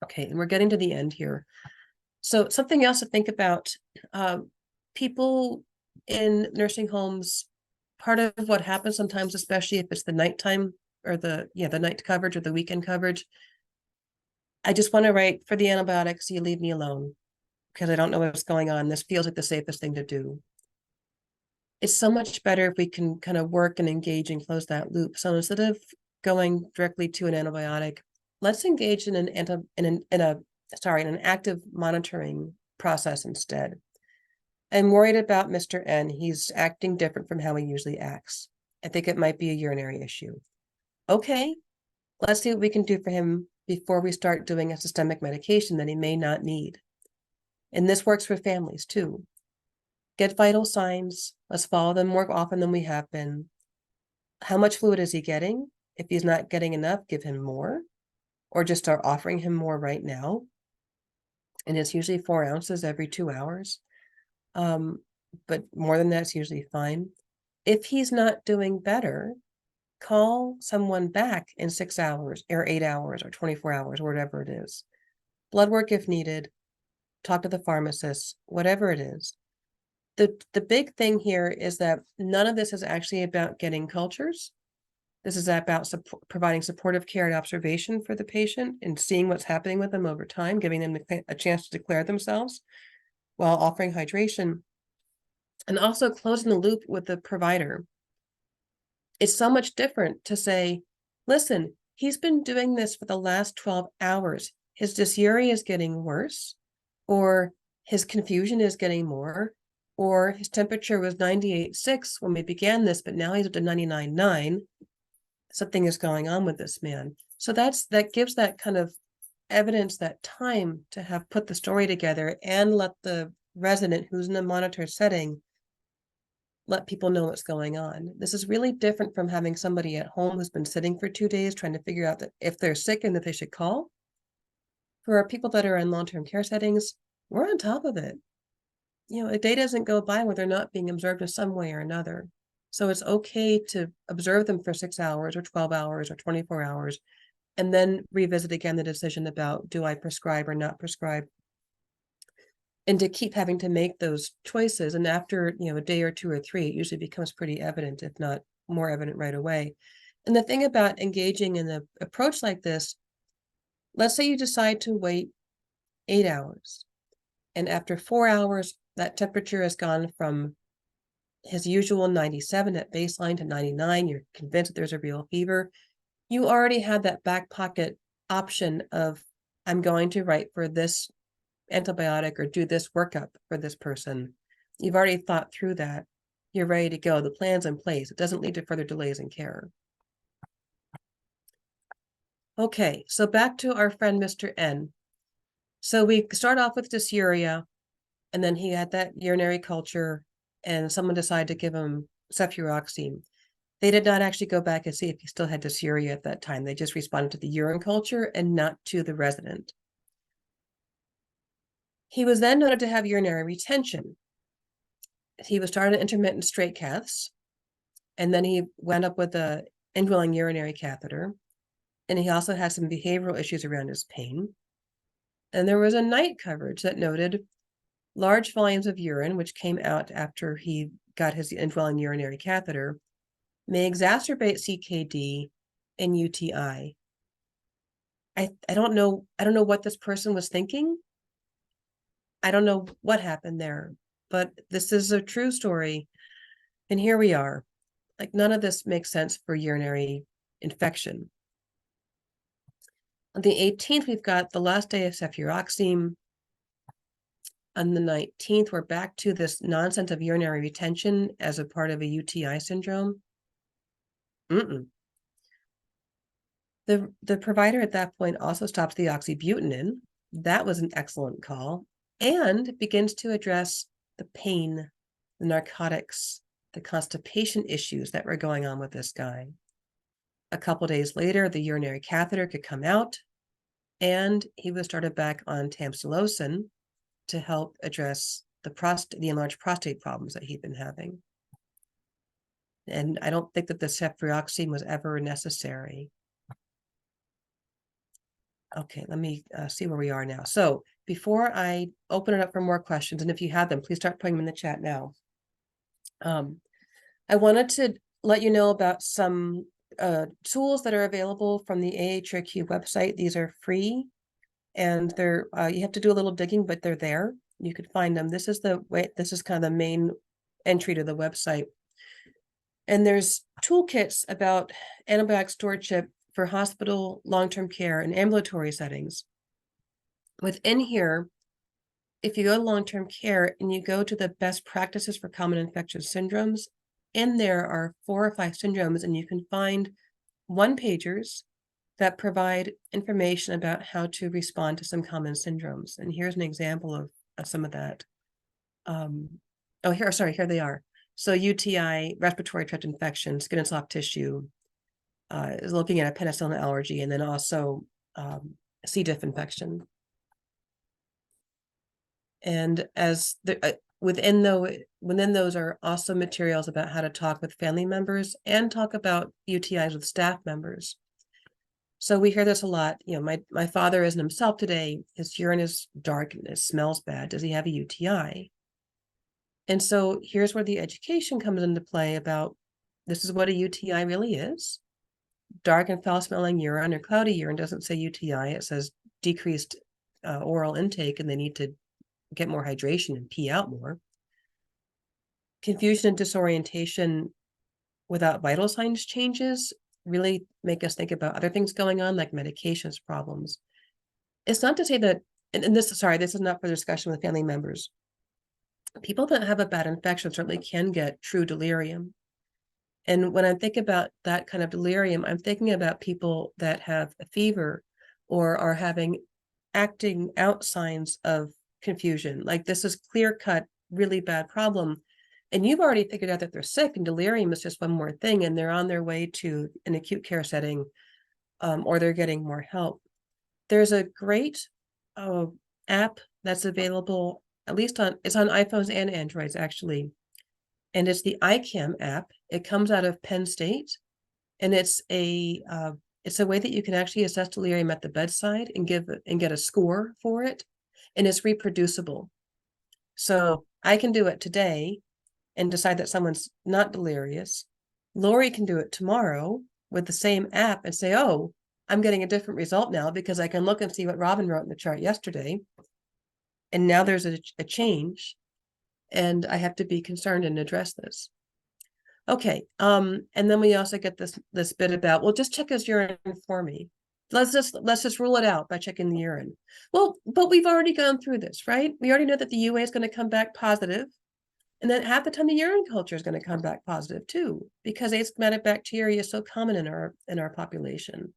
C: Okay, and we're getting to the end here. So something else to think about, people in nursing homes, part of what happens sometimes, especially if it's the nighttime or the night coverage or the weekend coverage, I just want to write, for the antibiotics, you leave me alone because I don't know what's going on. This feels like the safest thing to do. It's so much better if we can kind of work and engage and close that loop. So instead of going directly to an antibiotic, let's engage in an active monitoring process instead. I'm worried about Mr. N. He's acting different from how he usually acts. I think it might be a urinary issue. Okay, let's see what we can do for him before we start doing a systemic medication that he may not need. And this works for families too. Get vital signs. Let's follow them more often than we have been. How much fluid is he getting? If he's not getting enough, give him more, or just start offering him more right now. And it's usually 4 ounces every 2 hours. But more than that's usually fine. If he's not doing better, call someone back in 6 hours or 8 hours or 24 hours, or whatever it is. Blood work if needed. Talk to the pharmacist, whatever it is. The big thing here is that none of this is actually about getting cultures. This is about providing supportive care and observation for the patient and seeing what's happening with them over time, giving them a chance to declare themselves while offering hydration, and also closing the loop with the provider. It's so much different to say, listen, he's been doing this for the last 12 hours. His dysuria is getting worse, or his confusion is getting more, or his temperature was 98.6 when we began this, but now he's up to 99.9. Something is going on with this man. So that gives that kind of evidence, that time to have put the story together and let the resident who's in a monitored setting let people know what's going on. This is really different from having somebody at home who's been sitting for 2 days trying to figure out that if they're sick and that they should call. For our people that are in long-term care settings, we're on top of it. A day doesn't go by where they're not being observed in some way or another. So it's okay to observe them for 6 hours or 12 hours or 24 hours, and then revisit again the decision about, do I prescribe or not prescribe? And to keep having to make those choices. And after, a day or 2 or 3, it usually becomes pretty evident, if not more evident right away. And the thing about engaging in an approach like this, let's say you decide to wait 8 hours. And after 4 hours, that temperature has gone from his usual 97 at baseline to 99. You're convinced that there's a real fever. You already had that back pocket option of, I'm going to write for this antibiotic or do this workup for this person. You've already thought through that. you're ready to go. The plan's in place. It doesn't lead to further delays in care. Okay, so back to our friend, Mr. N. So we start off with dysuria, and then he had that urinary culture, and someone decided to give him cefuroxime. They did not actually go back and see if he still had dysuria at that time. They just responded to the urine culture and not to the resident. He was then noted to have urinary retention. He was started intermittent straight caths, and then he went up with a indwelling urinary catheter. And he also had some behavioral issues around his pain. And there was a night coverage that noted large volumes of urine, which came out after he got his indwelling urinary catheter, may exacerbate CKD and UTI. I don't know what this person was thinking. I don't know what happened there, but this is a true story. And here we are. Like, none of this makes sense for urinary infection. On the 18th, we've got the last day of cefuroxime. On the 19th, we're back to this nonsense of urinary retention as a part of a UTI syndrome. The provider at that point also stops the oxybutynin. That was an excellent call, and begins to address the pain, the narcotics, the constipation issues that were going on with this guy. A couple days later, the urinary catheter could come out, and he was started back on tamsulosin to help address the enlarged prostate problems that he'd been having. And I don't think that the cefuroxime was ever necessary. Okay, let me see where we are now. So before I open it up for more questions, and if you have them, please start putting them in the chat now. I wanted to let you know about some tools that are available from the AHRQ website. These are free, and they're you have to do a little digging, but they're there. You could find them. This is the way. This is kind of the main entry to the website. And there's toolkits about antibiotic stewardship for hospital, long-term care, and ambulatory settings. Within here, if you go to long-term care and you go to the best practices for common infectious syndromes, in there are 4 or 5 syndromes, and you can find one-pagers that provide information about how to respond to some common syndromes. And here's an example of some of that. Here they are. So UTI, respiratory tract infection, skin and soft tissue, is looking at a penicillin allergy, and then also C. diff infection. And as the within those are also materials about how to talk with family members and talk about UTIs with staff members. So we hear this a lot. You know, my father isn't himself today. His urine is dark and it smells bad. Does he have a UTI? And so here's where the education comes into play about this is what a UTI really is. Dark and foul-smelling urine or cloudy urine doesn't say UTI. It says decreased oral intake, and they need to get more hydration and pee out more. Confusion and disorientation without vital signs changes really make us think about other things going on, like medications problems. It's not to say that, and this is not for discussion with family members. People that have a bad infection certainly can get true delirium. And when I think about that kind of delirium, I'm thinking about people that have a fever or are having acting out signs of confusion. Like, this is clear-cut, really bad problem. And you've already figured out that they're sick, and delirium is just one more thing, and they're on their way to an acute care setting, or they're getting more help. There's a great app that's available, at least it's on iPhones and Androids, actually. And it's the iCam app. It comes out of Penn State, and it's a way that you can actually assess delirium at the bedside and get a score for it, and it's reproducible. So I can do it today and decide that someone's not delirious. Lori can do it tomorrow with the same app and say, oh, I'm getting a different result now because I can look and see what Robin wrote in the chart yesterday. And now there's a change, and I have to be concerned and address this. Okay, and then we also get this bit about, well, just check his urine for me. Let's just rule it out by checking the urine. Well, but we've already gone through this, right? We already know that the UA is going to come back positive. And then half the time the urine culture is going to come back positive too, because asymptomatic bacteria is so common in our population.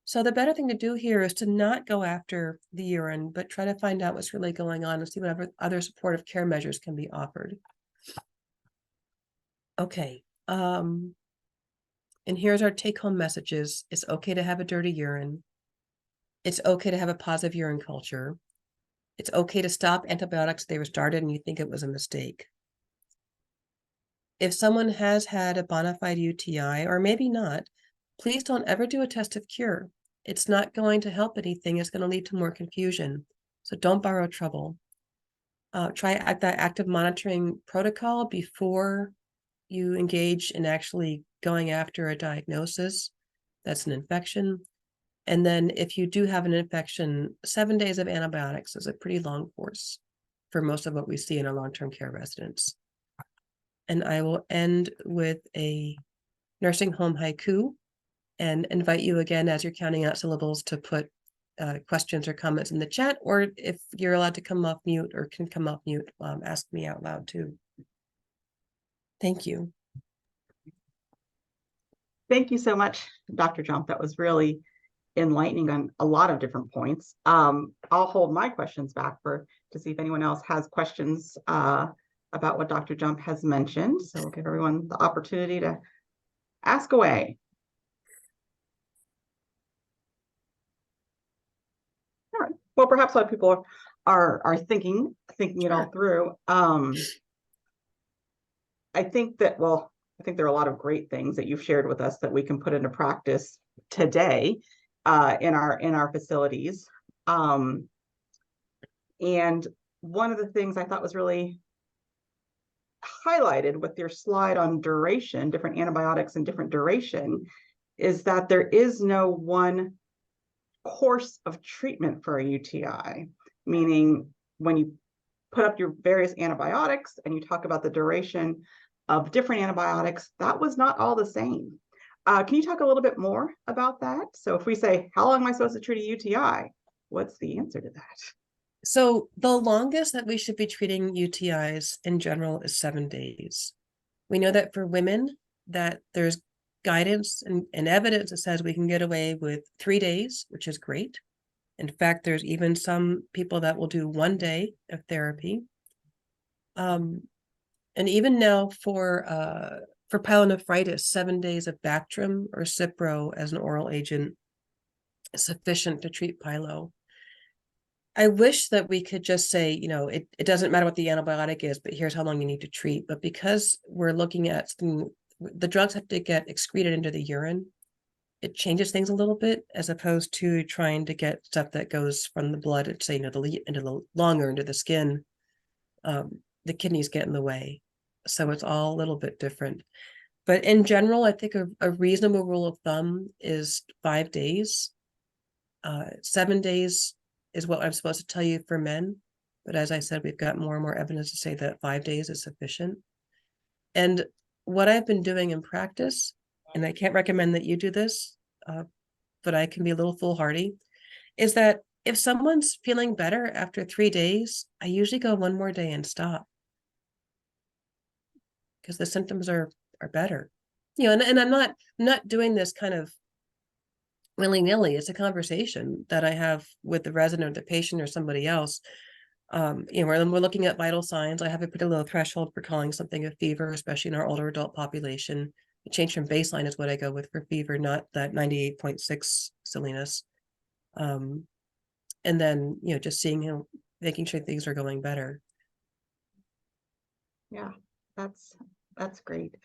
C: So the better thing to do here is to not go after the urine, but try to find out what's really going on and see whatever other supportive care measures can be offered. Okay. And here's our take-home messages. It's okay to have a dirty urine. It's okay to have a positive urine culture. It's okay to stop antibiotics if they were started and you think it was a mistake. If someone has had a bona fide UTI, or maybe not, please don't ever do a test of cure. It's not going to help anything. It's going to lead to more confusion. So don't borrow trouble. Try that active monitoring protocol before you engage in actually going after a diagnosis. That's an infection. And then if you do have an infection, 7 days of antibiotics is a pretty long course for most of what we see in our long-term care residents. And I will end with a nursing home haiku and invite you again, as you're counting out syllables, to put questions or comments in the chat, or if you're allowed to come off mute or can come off mute, ask me out loud too. Thank you.
B: Thank you so much, Dr. Jump. That was really enlightening on a lot of different points. I'll hold my questions back to see if anyone else has questions about what Dr. Jump has mentioned. So we'll give everyone the opportunity to ask away. All right. Well, perhaps a lot of people are thinking it all through. I think there are a lot of great things that you've shared with us that we can put into practice today in our facilities. And one of the things I thought was really highlighted with your slide on duration, different antibiotics and different duration, is that there is no one course of treatment for a UTI, meaning when you put up your various antibiotics and you talk about the duration of different antibiotics, that was not all the same. Can you talk a little bit more about that? So if we say, how long am I supposed to treat a UTI? What's the answer to that?
C: So the longest that we should be treating UTIs in general is 7 days. We know that for women, that there's guidance and evidence that says we can get away with 3 days, which is great. In fact, there's even some people that will do 1 day of therapy. And even now for pyelonephritis, 7 days of Bactrim or Cipro as an oral agent is sufficient to treat pyelo. I wish that we could just say, it doesn't matter what the antibiotic is, but here's how long you need to treat. But because we're looking at the drugs have to get excreted into the urine, it changes things a little bit, as opposed to trying to get stuff that goes from the blood, say, into the lung or into the skin. The kidneys get in the way. So it's all a little bit different. But in general, I think a reasonable rule of thumb is 5 days. 7 days is what I'm supposed to tell you for men. But as I said, we've got more and more evidence to say that 5 days is sufficient. And what I've been doing in practice, and I can't recommend that you do this, but I can be a little foolhardy, is that if someone's feeling better after 3 days, I usually go 1 more day and stop, because the symptoms are better. And I'm not doing this kind of willy-nilly. It's a conversation that I have with the resident or the patient or somebody else. We're looking at vital signs. I have a pretty low threshold for calling something a fever, especially in our older adult population. The change from baseline is what I go with for fever, not that 98.6 silliness. And then, just seeing making sure things are going better.
B: Yeah, that's great.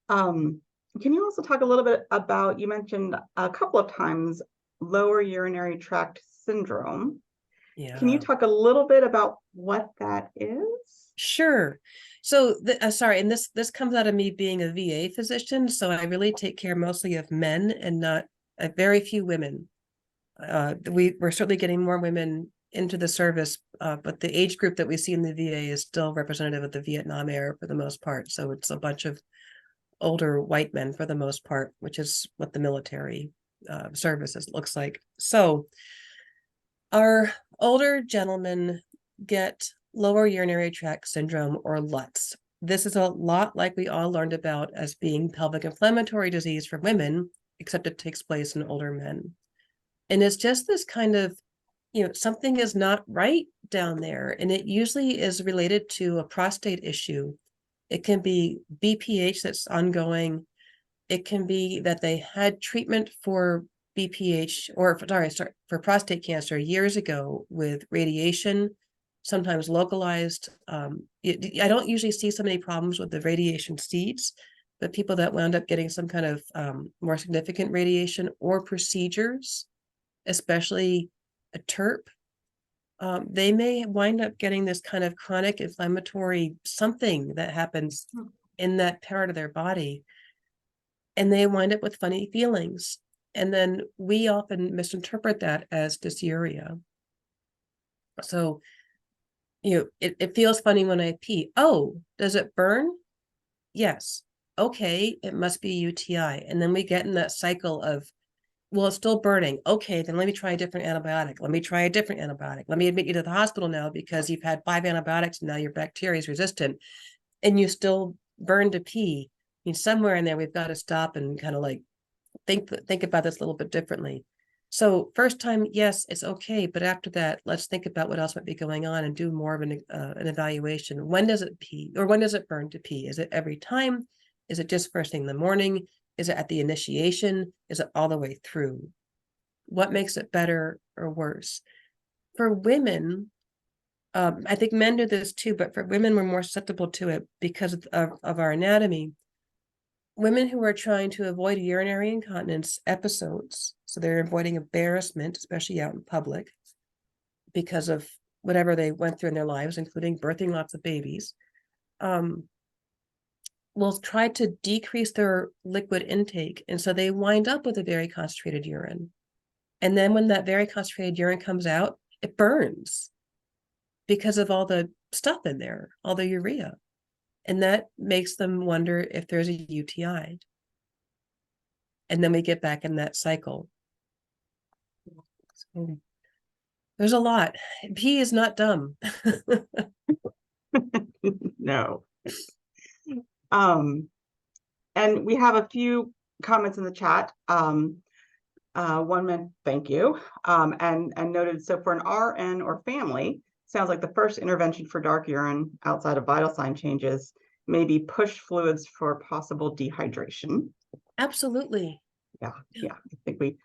B: Can you also talk a little bit about, you mentioned a couple of times, lower urinary tract syndrome.
C: Yeah.
B: Can you talk a little bit about what that is?
C: Sure. So, sorry, and this comes out of me being a VA physician, so I really take care mostly of men and not very few women. We're certainly getting more women into the service, but the age group that we see in the VA is still representative of the Vietnam era for the most part. So it's a bunch of older white men for the most part, which is what the military services looks like. So our older gentlemen get lower urinary tract syndrome, or LUTS. this is a lot like we all learned about as being pelvic inflammatory disease for women, except it takes place in older men. And it's just this kind of, something is not right down there. And it usually is related to a prostate issue. It can be BPH that's ongoing. It can be that they had treatment for BPH or for prostate cancer years ago with radiation, sometimes localized. I don't usually see so many problems with the radiation seeds, but people that wound up getting some kind of more significant radiation or procedures, especially a TERP, they may wind up getting this kind of chronic inflammatory something that happens in that part of their body. And they wind up with funny feelings. And then we often misinterpret that as dysuria. So, it feels funny when I pee. Oh, does it burn? Yes. Okay, it must be UTI. And then we get in that cycle of, well, it's still burning. Okay, then let me try a different antibiotic. Let me try a different antibiotic. Let me admit you to the hospital now because you've had 5 antibiotics and now your bacteria is resistant and you still burn to pee. I mean, somewhere in there, we've got to stop and kind of like think about this a little bit differently. So first time, yes, it's okay. But after that, let's think about what else might be going on and do more of an evaluation. When does it pee or when does it burn to pee? Is it every time? Is it just first thing in the morning? Is it at the initiation? Is it all the way through? What makes it better or worse? For women, I think men do this too, but for women, we're more susceptible to it because of our anatomy. Women who are trying to avoid urinary incontinence episodes, so they're avoiding embarrassment, especially out in public, because of whatever they went through in their lives, including birthing lots of babies, will try to decrease their liquid intake. And so they wind up with a very concentrated urine. And then when that very concentrated urine comes out, it burns because of all the stuff in there, all the urea. And that makes them wonder if there's a UTI. And then we get back in that cycle. So there's a lot. Pee is not dumb.
B: No. And we have a few comments in the chat. One meant thank you, and noted, so for an RN or family, sounds like the first intervention for dark urine outside of vital sign changes may be push fluids for possible dehydration.
C: Absolutely.
B: Yeah, I think we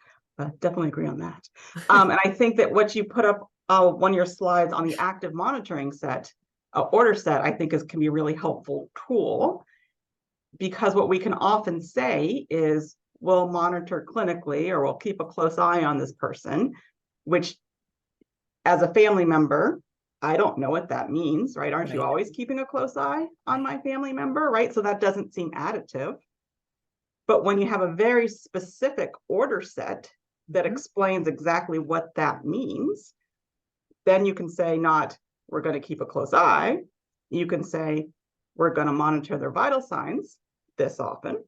B: definitely agree on that. And I think that what you put up one of your slides on the active monitoring set, order set, I think can be a really helpful tool, because what we can often say is, we'll monitor clinically or we'll keep a close eye on this person, which as a family member, I don't know what that means, right? Aren't you always keeping a close eye on my family member, right? So that doesn't seem additive. But when you have a very specific order set that explains exactly what that means, then you can say not, we're going to keep a close eye. You can say, we're going to monitor their vital signs this often.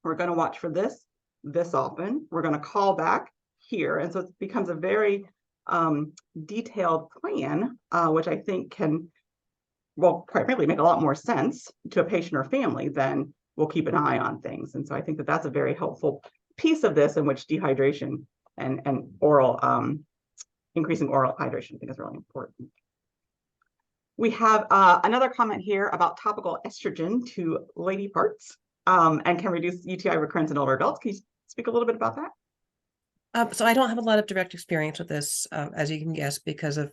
B: We're going to watch for this often. We're going to call back here. And so it becomes a very detailed plan, which I think can, well, quite frankly, make a lot more sense to a patient or family than we'll keep an eye on things. And so I think that that's a very helpful piece of this, in which dehydration and oral, increasing oral hydration, I think is really important. We have another comment here about topical estrogen to lady parts and can reduce UTI recurrence in older adults. Can you speak a little bit about that?
C: So I don't have a lot of direct experience with this, as you can guess, because of,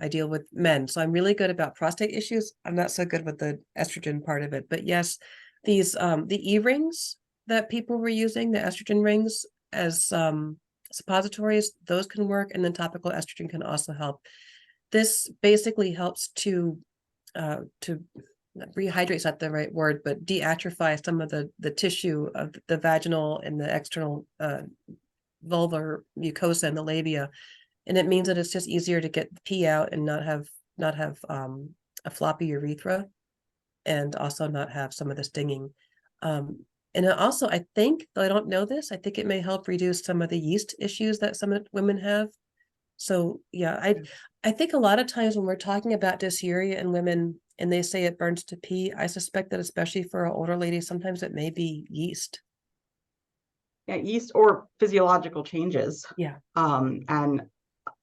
C: I deal with men. So I'm really good about prostate issues. I'm not so good with the estrogen part of it. But yes, these the E-rings that people were using, the estrogen rings as suppositories, those can work. And then topical estrogen can also help. This basically helps to rehydrate, is not the right word, but deatrophy some of the tissue of the vaginal and the external vulvar mucosa and the labia, and it means that it's just easier to get the pee out and not have a floppy urethra, and also not have some of the stinging. And it also, I think, though I don't know this, I think it may help reduce some of the yeast issues that some women have. So yeah, I think a lot of times when we're talking about dysuria in women, and they say it burns to pee. I suspect that especially for an older lady, sometimes it may be yeast.
B: Yeah, yeast or physiological changes.
C: Yeah.
B: And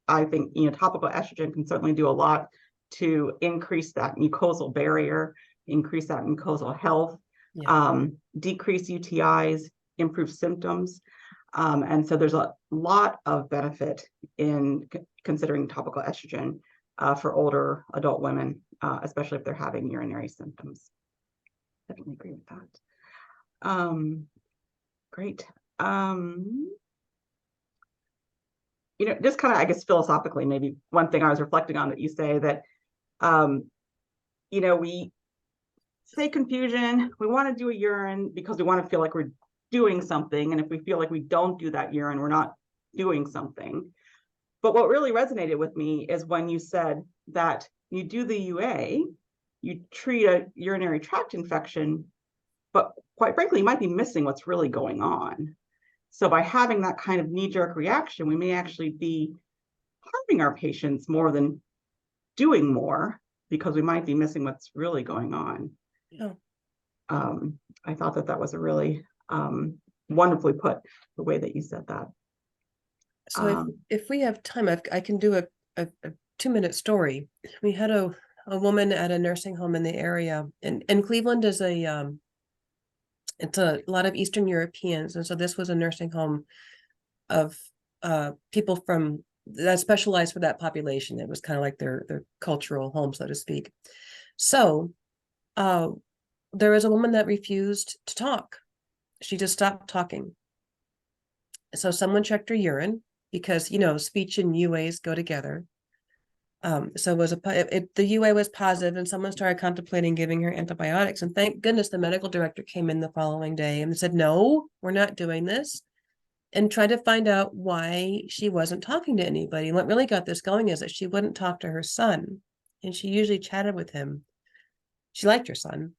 B: I think, topical estrogen can certainly do a lot to increase that mucosal barrier, increase that mucosal health,
C: Yeah.
B: decrease UTIs, improve symptoms. And so there's a lot of benefit in considering topical estrogen for older adult women, especially if they're having urinary symptoms. Definitely agree with that. Great. Just kind of, I guess, philosophically, maybe one thing I was reflecting on that you say that, we say confusion, we want to do a urine because we want to feel like we're doing something. And if we feel like we don't do that urine, we're not doing something. But what really resonated with me is when you said that you do the UA, you treat a urinary tract infection, but quite frankly, you might be missing what's really going on. So by having that kind of knee-jerk reaction, we may actually be harming our patients more than doing more because we might be missing what's really going on.
C: Yeah.
B: I thought that was a really wonderfully put, the way that you said that.
C: So if we have time, I can do a 2-minute story. We had a woman at a nursing home in the area, and Cleveland is it's a lot of Eastern Europeans, and so this was a nursing home of people from that specialized for that population. It was kind of like their cultural home, so to speak. So there was a woman that refused to talk. She just stopped talking. So someone checked her urine because, speech and UAs go together. So the UA was positive, and someone started contemplating giving her antibiotics. And thank goodness the medical director came in the following day and said, no, we're not doing this, and tried to find out why she wasn't talking to anybody. And what really got this going is that she wouldn't talk to her son, and she usually chatted with him. She liked her son.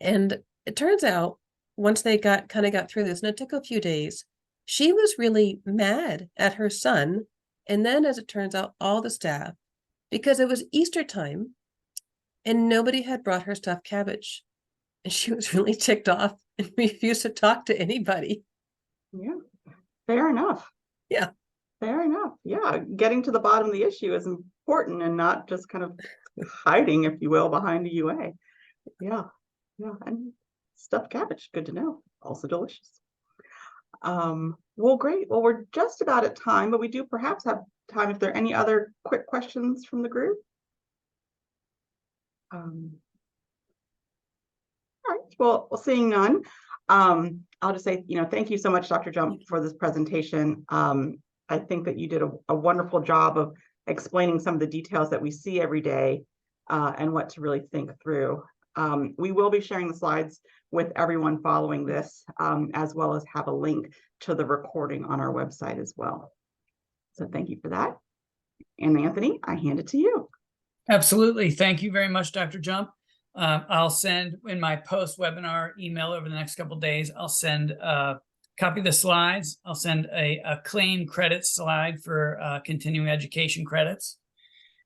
C: And it turns out once they got through this, and it took a few days, she was really mad at her son. And then, as it turns out, all the staff, because it was Easter time and nobody had brought her stuffed cabbage. And she was really ticked off and refused to talk to anybody.
B: Yeah, fair enough.
C: Yeah.
B: Fair enough. Yeah, getting to the bottom of the issue is important and not just kind of hiding, if you will, behind a UA. Yeah, and stuffed cabbage, good to know. Also delicious. Well, great. Well, we're just about at time, but we do perhaps have time if there are any other quick questions from the group. All right. Well, seeing none, I'll just say, thank you so much, Dr. Jump, for this presentation. I think that you did a wonderful job of explaining some of the details that we see every day and what to really think through. We will be sharing the slides with everyone following this, as well as have a link to the recording on our website as well. So thank you for that. And Anthony, I hand it to you.
A: Absolutely. Thank you very much, Dr. Jump. I'll send in my post-webinar email over the next couple of days. I'll send a copy of the slides. I'll send a claim credit slide for continuing education credits,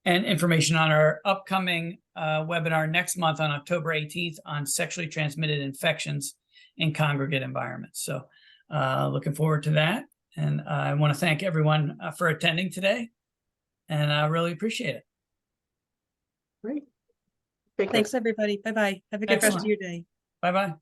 A: and information on our upcoming webinar next month on October 18th on sexually transmitted infections in congregate environments. So looking forward to that. And I want to thank everyone for attending today. And I really appreciate it.
B: Great.
C: Thanks, everybody. Bye-bye. Have a good rest of your day.
A: Bye-bye.